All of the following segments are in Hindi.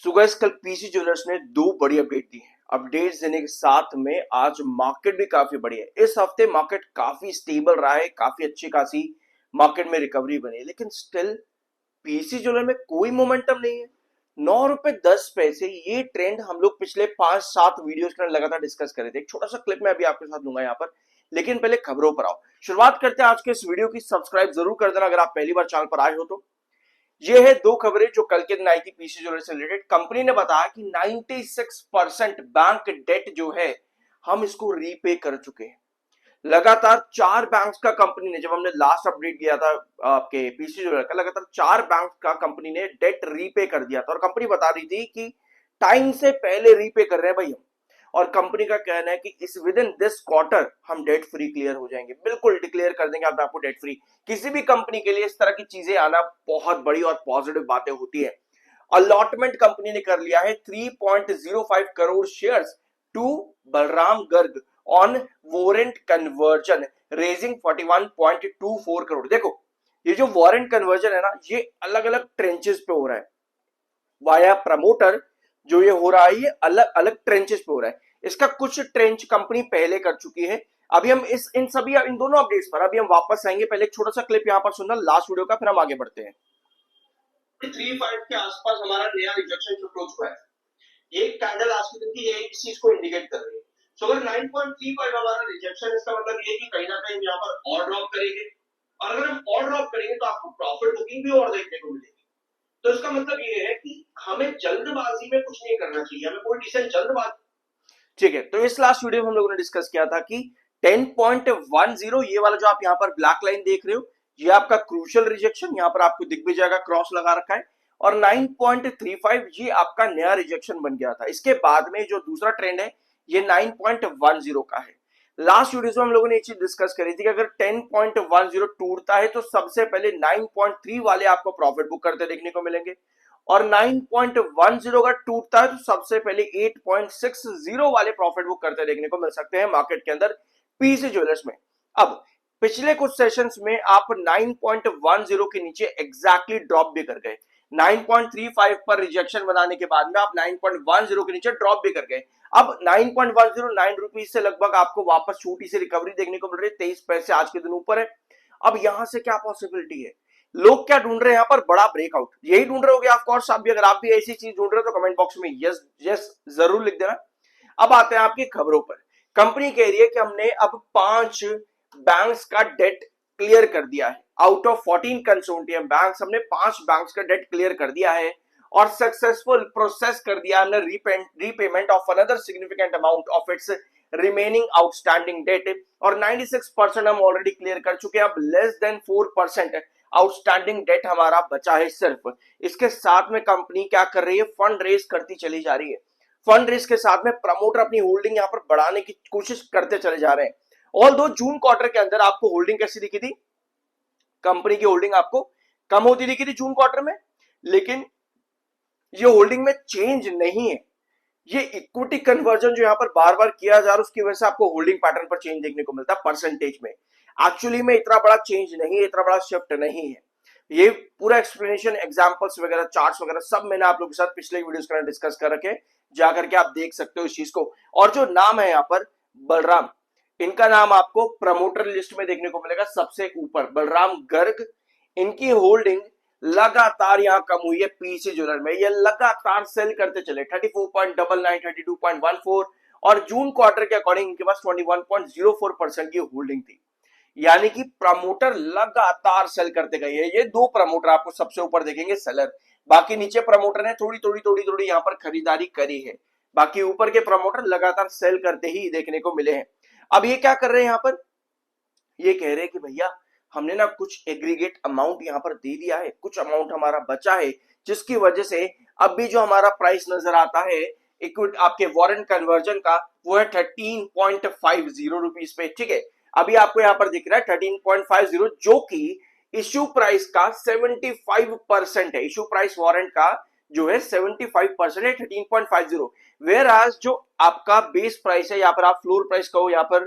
सो गाइस, कल पीसी ज्वेलर्स ने दो बड़ी अपडेट दी है। अपडेट्स देने के साथ में आज मार्केट भी काफी बड़ी है। इस हफ्ते मार्केट काफी स्टेबल रहा है, काफी अच्छी खासी मार्केट में रिकवरी बनी है, लेकिन स्टिल पीसी ज्वेलर में कोई मोमेंटम नहीं है। 9 रुपए 10 पैसे ये ट्रेंड हम लोग पिछले 5-7 वीडियोस के अंदर लगातार डिस्कस कर रहे थे। एक छोटा सा क्लिप मैं अभी आपके साथ दूंगा यहाँ पर, लेकिन पहले खबरों पर आओ। शुरुआत करते हैं आज के इस वीडियो की। सब्सक्राइब जरूर कर देना अगर आप पहली बार चैनल पर आए हो तो। ये है दो खबरें जो कल के दिन आई थी पीसी ज्वेलर से रिलेटेड। कंपनी ने बताया कि 96% बैंक डेट जो है हम इसको रीपे कर चुके हैं। लगातार 4 बैंक्स का कंपनी ने, जब हमने लास्ट अपडेट किया था आपके पीसी ज्वेलर का, लगातार 4 बैंक का कंपनी ने डेट रीपे कर दिया था। और कंपनी बता रही थी कि टाइम से पहले रीपे कर रहे हैं भाई हम। और कंपनी का कहना है कि इस विद इन दिस क्वार्टर हम डेट फ्री क्लियर हो जाएंगे। बिल्कुल डिक्लेयर कर देंगे आप आपको डेट फ्री। किसी भी कंपनी के लिए इस तरह की चीजें आना बहुत बड़ी और पॉजिटिव बातें होती है। अलॉटमेंट कंपनी ने कर लिया है 3.05 crore shares to Balram Garg on warrant conversion, raising 41.24 crore. देखो, ये जो वारंट कन्वर्जन है ना, ये अलग अलग ट्रेंचेस पे हो रहा है। वाया प्रमोटर जो ये हो रहा है, ये अलग अलग ट्रेंचेस पे हो रहा है। इसका कुछ ट्रेंच कंपनी पहले कर चुकी है। अभी हम इन दोनों अपडेट्स पर अभी हम वापस आएंगे। पहले एक छोटा सा क्लिप यहां पर सुनना लास्ट वीडियो का, फिर हम आगे बढ़ते हैं। 35 के आसपास हमारा नया रिजेक्शन शिफ्ट हो चुका है। एक कैंडल आज के दिन की ये इस चीज को इंडिकेट कर रही है। सो अगर 9.35 हमारा रिजेक्शन, इसका मतलब ये कि कहीं ना कहीं यहाँ पर और ड्रॉप करेंगे। और अगर हम और ड्रॉप करेंगे तो आपको प्रॉफिट बुकिंग भी और देखने को मिलेगी। तो इसका मतलब ये है कि हमें जल्दबाजी में कुछ नहीं करना चाहिए, हमें कोई डिसीजन जल्दबाजी। ठीक है, तो इस लास्ट वीडियो में हम लोगों ने डिस्कस किया था कि 10.10 ये वाला जो आप यहाँ पर ब्लैक लाइन देख रहे हो, ये आपका क्रूशियल रिजेक्शन, यहाँ पर आपको दिख भी जाएगा, क्रॉस लगा रखा है। और 9.35 ये आपका नया रिजेक्शन बन गया था। इसके बाद में जो दूसरा ट्रेंड है ये 9.10 का है। लास्ट वीडियो में हम लोगों ने एक चीज डिस्कस करी थी कि अगर 10.10 टूटता है तो सबसे पहले 9.3 वाले आपको प्रॉफिट बुक करते देखने को मिलेंगे। और 9.10 का टूटता है तो सबसे पहले 8.60 वाले प्रॉफिट बुक करते देखने को मिल सकते हैं मार्केट के अंदर पीसी ज्वेलर्स में। अब पिछले कुछ सेशंस में आप 9.10 के नीचे एग्जैक्टली ड्रॉप भी कर गए। 9.35 पर रिजेक्शन बनाने के बाद में आप 9.10 के नीचे ड्रॉप भी कर गए। अब 9.10 9 रुपीज से लगभग आपको वापस छोटी सी रिकवरी देखने को मिल रही है। 23 पैसे आज के दिन ऊपर है। अब यहां से क्या पॉसिबिलिटी है? लोग क्या ढूंढ रहे हैं? यहाँ पर बड़ा ब्रेकआउट यही ढूंढ रहे होगे ऑफ कोर्स आप भी। अगर आप भी ऐसी चीज ढूंढ रहे हो तो कमेंट बॉक्स में यस यस जरूर लिख देना। अब आते हैं आपकी खबरों पर। कंपनी कह रही है कि हमने अब 5 बैंक्स का डेट क्लियर कर दिया है। आउट ऑफ 14 कंसोर्टियम बैंक्स हमने 5 बैंक्स का डेट क्लियर कर दिया है और सक्सेसफुल प्रोसेस कर दिया हमने repayment of another significant amount of its remaining outstanding date. और 96% हम ऑलरेडी क्लियर कर चुके हैं। अब लेस देन 4% आउटस्टैंडिंग डेट हमारा बचा है सिर्फ। इसके साथ में कंपनी क्या कर रही है? फंड रेज करती चली जा रही है। फंड रेज के साथ में प्रमोटर अपनी होल्डिंग यहां पर बढ़ाने की कोशिश करते चले जा रहे हैं। ऑल दो जून क्वार्टर के अंदर आपको होल्डिंग कैसी दिखी थी? कंपनी की होल्डिंग आपको कम होती दिखी थी जून क्वार्टर में, लेकिन ये होल्डिंग में चेंज नहीं है। ये इक्विटी कन्वर्जन जो यहां पर बार बार किया जा रहा है उसकी वजह से आपको होल्डिंग पैटर्न पर चेंज देखने को मिलता है परसेंटेज में। एक्चुअली में इतना बड़ा चेंज नहीं है, इतना बड़ा शिफ्ट नहीं है। ये पूरा एक्सप्लेनेशन, एग्जांपल्स वगैरह, चार्ट्स वगैरह सब मैंने आप लोगों के साथ पिछले वीडियोस के अंदर डिस्कस कर रखे, जाकर के आप देख सकते हो इस चीज को। और जो नाम है यहाँ पर बलराम, इनका नाम आपको प्रमोटर लिस्ट में देखने को मिलेगा सबसे ऊपर, बलराम गर्ग। इनकी होल्डिंग लगातार यहां कम हुई है पीसी ज्वेलर में। ये लगातार सेल करते चले 34.99, 32.14 और जून क्वार्टर के अकॉर्डिंग इनके पास 21.04% की होल्डिंग थी। यानी कि प्रमोटर लगातार सेल करते गए हैं। ये दो प्रमोटर आपको सबसे ऊपर देखेंगे सेलर, बाकी नीचे प्रमोटर ने थोड़ी थोड़ी यहां पर खरीदारी करी है। बाकी ऊपर के प्रमोटर लगातार सेल करते ही देखने को मिले हैं। अब ये क्या कर रहे हैं यहां पर? ये कह रहे हैं कि भैया हमने ना कुछ एग्रीगेट अमाउंट यहां पर दे दिया है, कुछ अमाउंट हमारा बचा है, जिसकी वजह से अब भी जो हमारा प्राइस नजर आता है इक्विटी आपके वारंट कन्वर्जन का, वो है 13.50 रुपीज पे। ठीक है, अभी आपको यहां पर दिख रहा है 13.50, जो कि इश्यू प्राइस का 75% है। इश्यू प्राइस वारंट का जो है 75% है 13.50। वेयर आज जो आपका बेस प्राइस है, यहाँ पर आप फ्लोर प्राइस कहो, यहाँ पर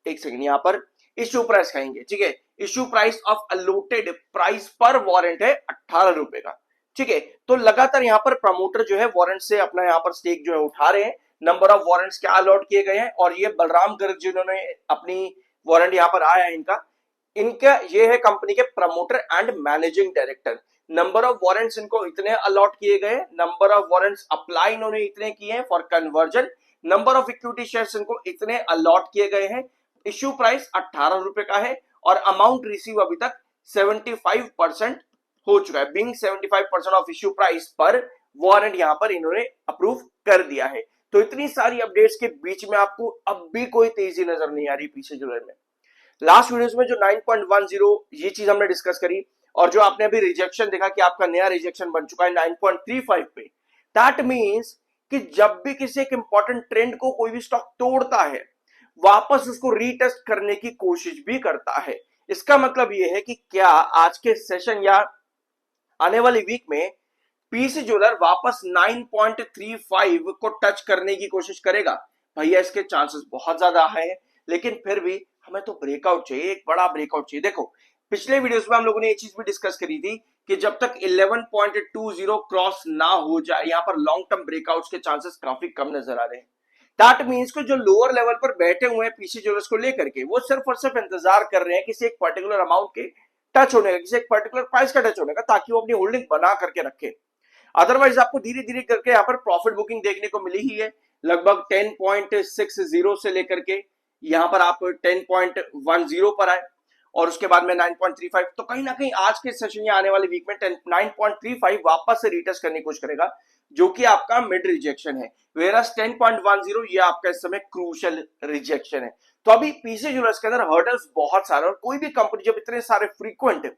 एक सेकंड, यहाँ पर इश्यू प्राइस कहेंगे। ठीक है, issue price of allotted price पर वारंट है 18 रुपए का। ठीक है, तो लगातार यहाँ पर प्रमोटर जो है वारंट से अपना यहाँ पर स्टेक जो है उठा रहे हैं। नंबर ऑफ वारंट्स क्या अलॉट किए गए हैं, और ये बलराम गर्ग जिन्होंने अपनी वारंट यहाँ पर आया है इनका इनका ये है कंपनी के promoter and managing director. Number of warrants इनको इतने अलॉट किए गए, नंबर ऑफ वारंट्स अप्लाई इन्होंने इतने किए हैं for conversion, number of equity shares इनको इतने अलॉट किए गए हैं, इश्यू प्राइस 18 रुपए का है, और अमाउंट रिसीव अभी तक 75% हो चुका है। बिंग 75% ऑफ इश्यू प्राइस पर वारंट यहां पर इन्होंने अप्रूव कर दिया है। तो इतनी सारी अपडेट्स के बीच में आपको अब भी कोई तेजी नजर नहीं आ रही पीछे जुलाई में। लास्ट वीडियोस में जो 9.10 ये चीज हमने डिस्कस करी, और जो आपने अभी रिजेक्शन देखा कि आपका नया रिजेक्शन बन चुका है 9.35 पे, दैट मींस कि जब भी किसी एक इंपॉर्टेंट ट्रेंड को कोई भी स्टॉक तोड़ता है, वापस उसको रीटेस्ट करने की कोशिश भी करता है। इसका मतलब यह है कि क्या आज के सेशन या आने वाली वीक में पीसी ज्वेलर वापस 9.35 को टच करने की कोशिश करेगा? भैया इसके चांसेस बहुत ज्यादा है, लेकिन फिर भी हमें तो ब्रेकआउट चाहिए, एक बड़ा ब्रेकआउट चाहिए। देखो पिछले वीडियोस में हम लोगों ने ये चीज भी डिस्कस करी थी कि जब तक 11.20 क्रॉस ना हो जाए, यहां पर लॉन्ग टर्म ब्रेकआउट्स के चांसेस काफी कम नजर आ रहे हैं। दैट मीन्स को जो लोअर लेवल पर बैठे हुए हैं पीसी ज्वेलर्स को लेकर के, वो सिर्फ और सिर्फ इंतजार कर रहे हैं किसी एक पर्टिकुलर अमाउंट के टच होने का, किसी एक पर्टिकुलर प्राइस का टच होने का, ताकि वो अपनी होल्डिंग बना करके रखे। अदरवाइज आपको धीरे धीरे करके यहाँ पर प्रॉफिट बुकिंग देखने को मिली ही है, लगभग 10.60 से लेकर के यहाँ पर आप 10.10 पर आए, और उसके बाद में 9.35। तो कहीं ना कहीं आज के सेशन या आने वाले वीक में 9.35 वापस से रिटेस्ट करने की कोशिश करेगा, जो कि आपका मिड रिजेक्शन है। वेरस 10.10 ये आपका इस समय क्रूशियल रिजेक्शन है। तो अभी पीसी ज्वेलर्स के अंदर हर्डल्स बहुत सारे, और कोई भी कंपनी जब इतने सारे फ्रीक्वेंट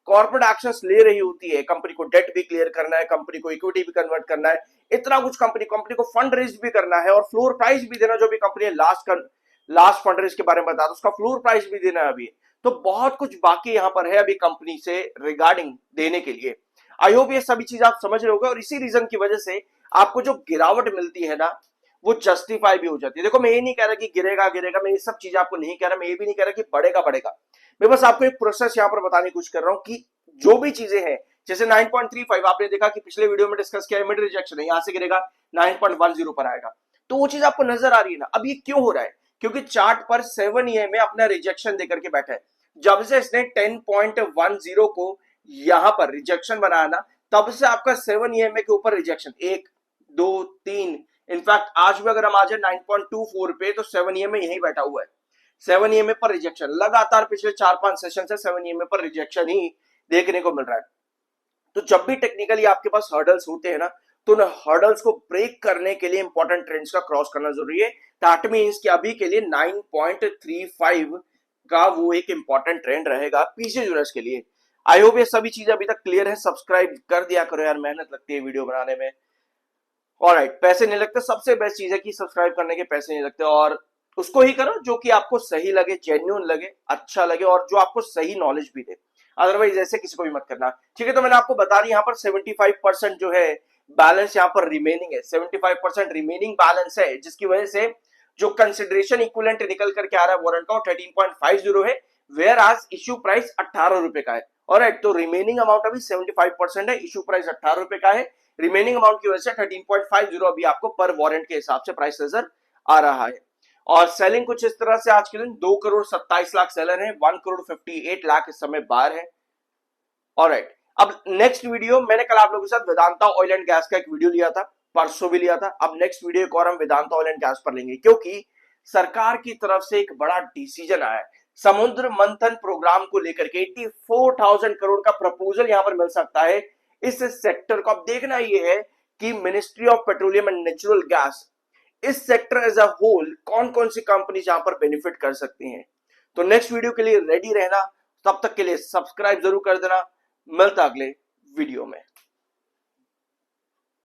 कॉर्पोरेट एक्शंस ले रही होती है, कंपनी को डेट भी क्लियर करना है, कंपनी को इक्विटी भी कन्वर्ट करना है, इतना कुछ कंपनी को फंड रेज भी करना है, और फ्लोर प्राइस भी देना, जो भी कंपनी है लास्ट फंड रेज के बारे में बता दो, उसका फ्लोर प्राइस भी देना है अभी। तो बहुत कुछ बाकी यहां पर है अभी कंपनी से रिगार्डिंग देने के लिए। आई होप ये सभी चीज आप समझ रहे होगे, और इसी रीजन की वजह से आपको जो गिरावट मिलती है ना, वो जस्टिफाई भी हो जाती है। देखो मैं ये नहीं कह रहा कि गिरेगा गिरेगा, मैं ये सब चीज आपको नहीं कह रहा, मैं ये भी नहीं कह रहा कि बढ़ेगा बढ़ेगा। मैं बस आपको एक प्रोसेस यहां पर बताने की कोशिश कर रहा हूं कि जो भी चीजें हैं, जैसे 9.35 आपने देखा कि पिछले वीडियो में डिस्कस किया है, मिड रिजेक्शन है, यहां से गिरेगा 9.10 पर आएगा, तो वो चीज आपको नजर आ रही है ना। अब ये क्यों हो रहा है? क्योंकि चार्ट पर 7 EM में अपना रिजेक्शन देकर के बैठा है। जब से इसने 10.10 को यहां पर रिजेक्शन बनाया ना, तब से आपका 7 EM के ऊपर रिजेक्शन 1 2 3, इनफैक्ट आज भी अगर हम आ जाए 9.24 पे, तो 7 EM यही बैठा हुआ है। 7 EM पर रिजेक्शन लगातार पिछले 4-5 सेशन से 7 EM पर रिजेक्शन ही देखने को मिल रहा है। तो जब भी टेक्निकली आपके पास हर्डल्स होते हैं ना, तो उन हर्डल्स को ब्रेक करने के लिए इंपॉर्टेंट ट्रेंड्स का क्रॉस करना जरूरी है। दैट मींस कि अभी के लिए 9.35 का वो एक इंपॉर्टेंट ट्रेंड रहेगा पीसी ज्वेलर्स के लिए। आई होप ये सभी चीजें अभी तक क्लियर है। सब्सक्राइब कर दिया करो यार, मेहनत लगती है वीडियो बनाने में। ऑलराइट, पैसे नहीं लगते, सबसे बेस्ट चीज है कि सब्सक्राइब करने के पैसे नहीं लगते, और उसको ही करो जो कि आपको सही लगे, जेन्युइन लगे, अच्छा लगे, और जो आपको सही नॉलेज भी दे। अदरवाइज ऐसे किसी को भी मत करना, ठीक है। तो मैंने आपको बता दी यहाँ पर 75% जो है बैलेंस यहाँ पर रिमेनिंग है, 75% रिमेनिंग बैलेंस है, जिसकी वजह से जो कंसिडरेशन इक्विवेलेंट निकल करके आ रहा है वारंट का 13.50 है, वेयर आज इश्यू प्राइस 18 रुपए का है। ऑलराइट, तो रिमेनिंग अमाउंट अभी 75% है, इश्यू प्राइस 18 रुपए का है, रिमेनिंग अमाउंट की वजह से 13.50 अभी आपको पर वारंट के हिसाब से प्राइस नजर आ रहा है। और सेलिंग कुछ इस तरह से आज के दिन 2,27,00,000 सेलर है, 1,58,00,000 इस समय बाहर है। ऑलराइट, अब नेक्स्ट वीडियो मैंने कल आप लोगों के साथ वेदांता ऑयल एंड गैस का एक वीडियो लिया था, परसों भी लिया था। अब नेक्स्ट वीडियो एक और हम वेदांता ऑयल एंड गैस पर लेंगे, क्योंकि सरकार की तरफ से एक बड़ा डिसीजन आया है। समुद्र मंथन प्रोग्राम को लेकर के 84,000 करोड़ का प्रपोजल यहां पर मिल सकता है इस सेक्टर को। अब देखना यह है कि ministry of petroleum and natural gas, इस सेक्टर एज अ होल कौन कौन सी कंपनी यहां पर बेनिफिट कर सकती हैं। तो नेक्स्ट वीडियो के लिए रेडी रहना, तब तक के लिए सब्सक्राइब जरूर कर देना। मिलता अगले वीडियो में।